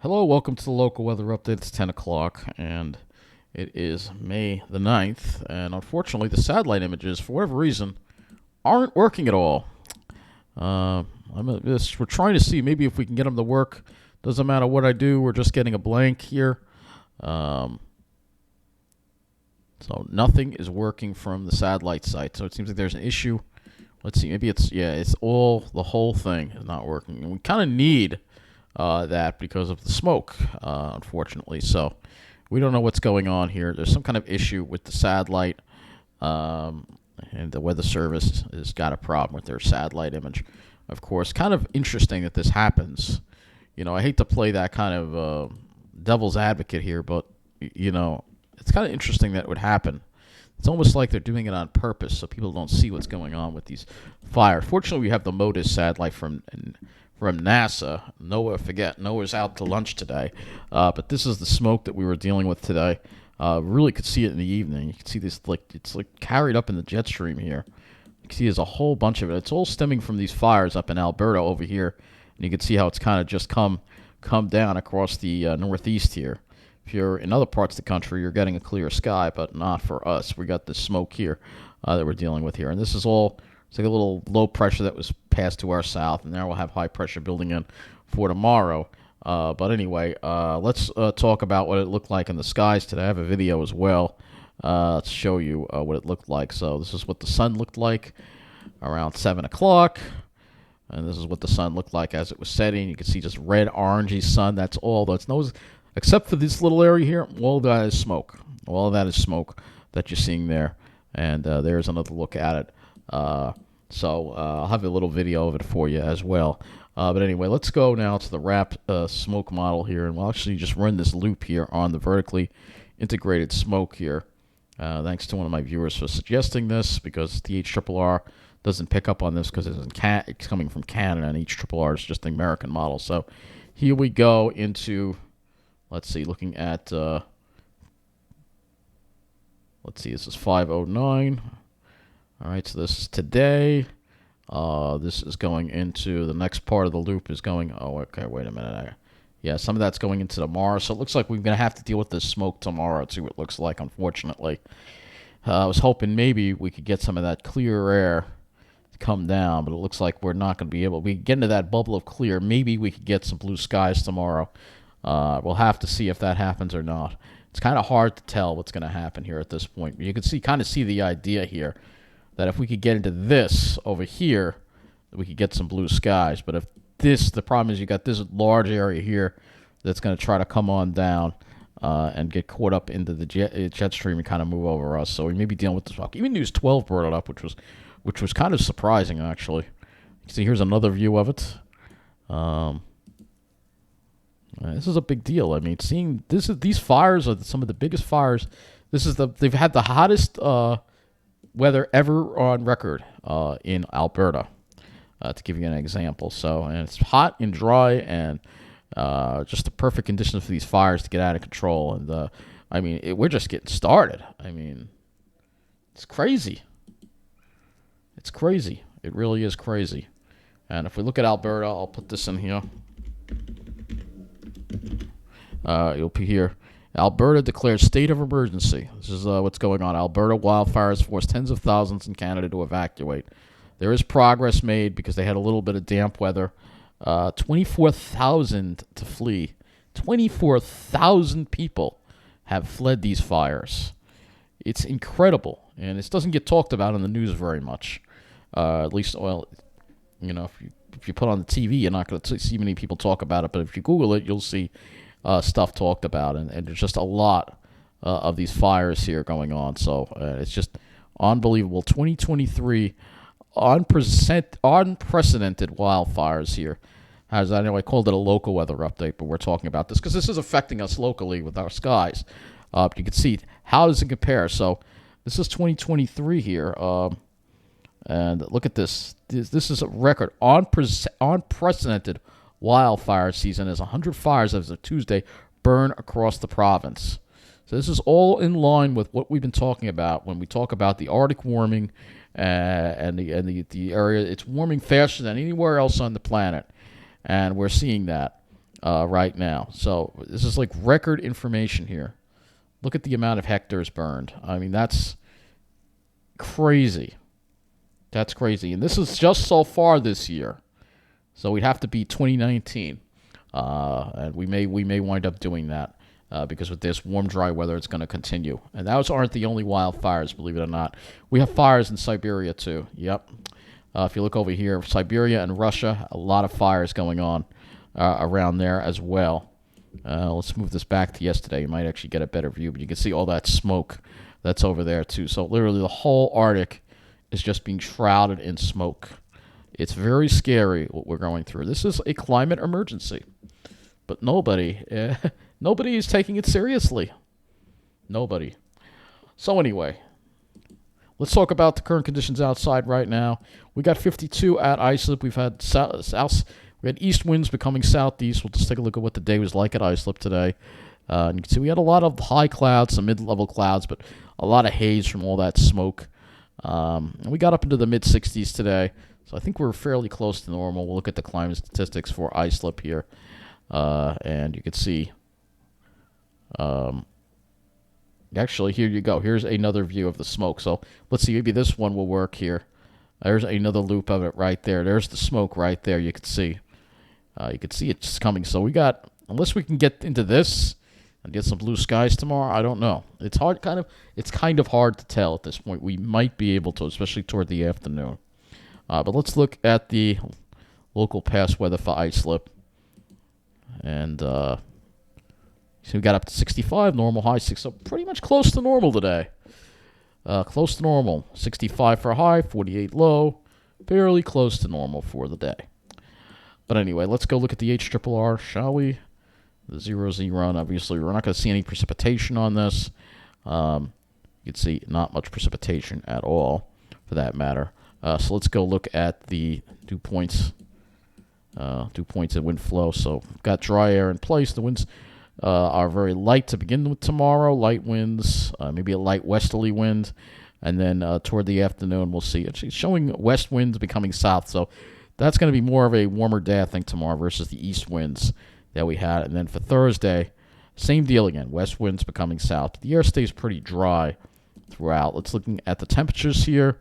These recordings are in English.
Hello, welcome to the local weather update. It's 10 o'clock, and it is May the 9th. And unfortunately, the satellite images, for whatever reason, aren't working at all. We're trying to see maybe if we can get them to work. Doesn't matter what I do, we're just getting a blank here. Um, so nothing is working from the satellite site. So it seems like there's an issue. Let's see, maybe it's the whole thing is not working. And we kind of need that because of the smoke, unfortunately. So we don't know what's going on here. There's some kind of issue with the satellite, and the Weather Service has got a problem with their satellite image. Of course, kind of interesting that this happens. I hate to play that kind of devil's advocate here, but it's kind of interesting that it would happen. It's almost like they're doing it on purpose so people don't see what's going on with these fires. Fortunately, we have the MODIS satellite from NASA. Noah's out to lunch today, but this is the smoke that we were dealing with today. Really could see it in the evening. You can see this it's carried up in the jet stream here. You can see there's a whole bunch of it. It's all stemming from these fires up in Alberta over here, and you can see how it's kind of just come down across the northeast here. If you're in other parts of the country, you're getting a clear sky, but not for us. We got this smoke here that we're dealing with here, and this is all. It's like a little low pressure that was passed to our south, and now we'll have high pressure building in for tomorrow. But anyway, let's talk about what it looked like in the skies today. I have a video as well to show you what it looked like. So this is what the sun looked like around 7 o'clock. And this is what the sun looked like as it was setting. You can see just red, orangey sun. That's all. That's no, except for this little area here, all that is smoke. All of that is smoke that you're seeing there. And there's another look at it. So I'll have a little video of it for you as well. But anyway, let's go now to the wrap smoke model here, and we'll actually just run this loop here on the vertically integrated smoke here. Thanks to one of my viewers for suggesting this, because the HRRR doesn't pick up on this because it's coming from Canada, and HRRR is just the American model. So here we go into, let's see, looking at, let's see, this is 509. All right, so this is today. This is going into the next part of the loop is going. Oh, okay, wait a minute. Yeah, some of that's going into tomorrow. So it looks like we're going to have to deal with this smoke tomorrow to see what it looks like, unfortunately. I was hoping maybe we could get some of that clear air to come down, but it looks like we're not going to be able. We get into that bubble of clear. Maybe we could get some blue skies tomorrow. We'll have to see if that happens or not. It's kind of hard to tell what's going to happen here at this point. You can kind of see the idea here. That if we could get into this over here, we could get some blue skies. But if the problem is you got this large area here that's going to try to come on down and get caught up into the jet stream and kind of move over us. So we may be dealing with this. Even News 12 brought it up, which was kind of surprising, actually. You see, here's another view of it. This is a big deal. I mean, seeing these fires are some of the biggest fires. They've had the hottest weather ever on record in Alberta, to give you an example. So, and it's hot and dry and just the perfect conditions for these fires to get out of control. And I mean, we're just getting started. I mean, it's crazy. It's crazy. It really is crazy. And if we look at Alberta, I'll put this in here. You'll be here. Alberta declares state of emergency. This is what's going on. Alberta wildfires force tens of thousands in Canada to evacuate. There is progress made because they had a little bit of damp weather. 24,000 to flee. 24,000 people have fled these fires. It's incredible, and this doesn't get talked about in the news very much. At least, well, if you put on the TV, you're not going to see many people talk about it. But if you Google it, you'll see stuff talked about, and there's just a lot of these fires here going on. So it's just unbelievable. 2023 unprecedented wildfires here. As I know, I called it a local weather update, but we're talking about this because this is affecting us locally with our skies. You can see how does it compare. So this is 2023 here, and look at this. This is a record unprecedented wildfire season as 100 fires as of Tuesday burn across the province. So this is all in line with what we've been talking about when we talk about the Arctic warming and the area. It's warming faster than anywhere else on the planet, and we're seeing that. right now. So this is like record information here. Look at the amount of hectares burned. I mean, that's crazy. That's crazy. And this is just so far this year. So we'd have to beat 2019. And we may wind up doing that because with this warm, dry weather, it's going to continue. And those aren't the only wildfires, believe it or not. We have fires in Siberia, too. Yep. If you look over here, Siberia and Russia, a lot of fires going on around there as well. Let's move this back to yesterday. You might actually get a better view, but you can see all that smoke that's over there, too. So literally the whole Arctic is just being shrouded in smoke. It's very scary what we're going through. This is a climate emergency. But nobody is taking it seriously. Nobody. So anyway, let's talk about the current conditions outside right now. We got 52 at Islip. We've had we had east winds becoming southeast. We'll just take a look at what the day was like at Islip today. And you can see we had a lot of high clouds, some mid-level clouds, but a lot of haze from all that smoke. And we got up into the mid-60s today. So I think we're fairly close to normal. We'll look at the climate statistics for Islip here. And you can see, actually, here you go. Here's another view of the smoke. So let's see, maybe this one will work here. There's another loop of it right there. There's the smoke right there. You can see it just coming. So we got, unless we can get into this and get some blue skies tomorrow, I don't know. It's kind of hard to tell at this point. We might be able to, especially toward the afternoon. But let's look at the local past weather for Islip. And so we got up to 65, normal high 6, so pretty much close to normal today. Close to normal. 65 for high, 48 low. Fairly close to normal for the day. But anyway, let's go look at the HRRR, shall we? The 0Z run, obviously, we're not going to see any precipitation on this. You can see not much precipitation at all, for that matter. So let's go look at the dew points. Dew points and wind flow. So we've got dry air in place. The winds are very light to begin with tomorrow. Light winds, maybe a light westerly wind. And then toward the afternoon, we'll see. It's showing west winds becoming south. So that's going to be more of a warmer day, I think, tomorrow versus the east winds that we had. And then for Thursday, same deal again. West winds becoming south. The air stays pretty dry throughout. Let's look at the temperatures here.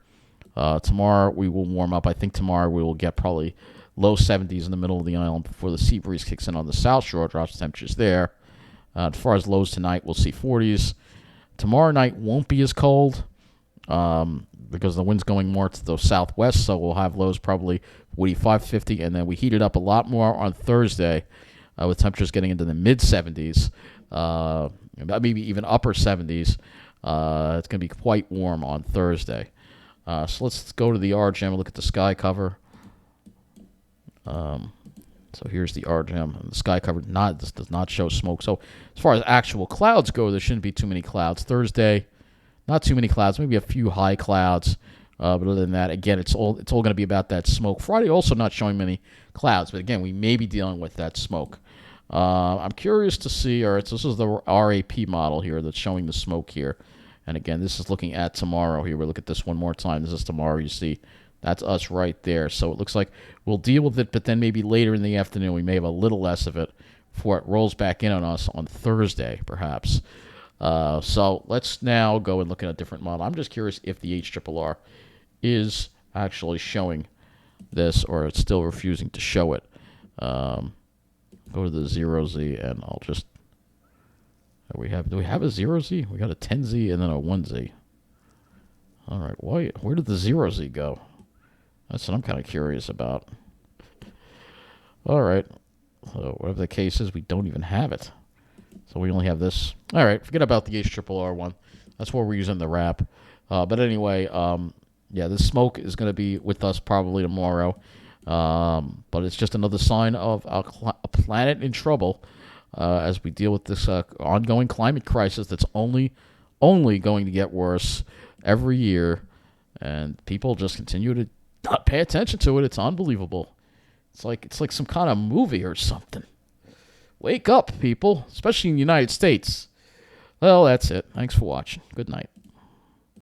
Tomorrow we will warm up. I think tomorrow we will get probably low 70s in the middle of the island before the sea breeze kicks in on the south shore, drops the temperatures there. As far as lows tonight, we'll see 40s. Tomorrow night won't be as cold because the wind's going more to the southwest, so we'll have lows probably 45, 50, and then we heat it up a lot more on Thursday with temperatures getting into the mid-70s, maybe even upper 70s. It's going to be quite warm on Thursday. So let's go to the RGM and look at the sky cover. So here's the RGM. And the sky cover this does not show smoke. So as far as actual clouds go, there shouldn't be too many clouds. Thursday, not too many clouds, maybe a few high clouds. But other than that, again, it's all going to be about that smoke. Friday also not showing many clouds, but again, we may be dealing with that smoke. I'm curious to see. All right, so this is the RAP model here that's showing the smoke here. And again, this is looking at tomorrow here. We'll look at this one more time. This is tomorrow. You see, that's us right there. So it looks like we'll deal with it, but then maybe later in the afternoon we may have a little less of it before it rolls back in on us on Thursday, perhaps. So let's now go and look at a different model. I'm just curious if the HRRR is actually showing this or it's still refusing to show it. Go to the 0Z and I'll just... Do we have a 0Z? We got a 10Z and then a 1Z. All right, where did the 0Z go? That's what I'm kind of curious about. All right, so whatever the case is, we don't even have it. So we only have this. All right, forget about the HRRR one. That's where we're using the wrap. But anyway, yeah, this smoke is going to be with us probably tomorrow. But it's just another sign of a planet in trouble. As we deal with this ongoing climate crisis that's only going to get worse every year, and people just continue to not pay attention to it. It's unbelievable. It's like some kind of movie or something. Wake up, people, especially in the United States. Well, that's it. Thanks for watching. Good night.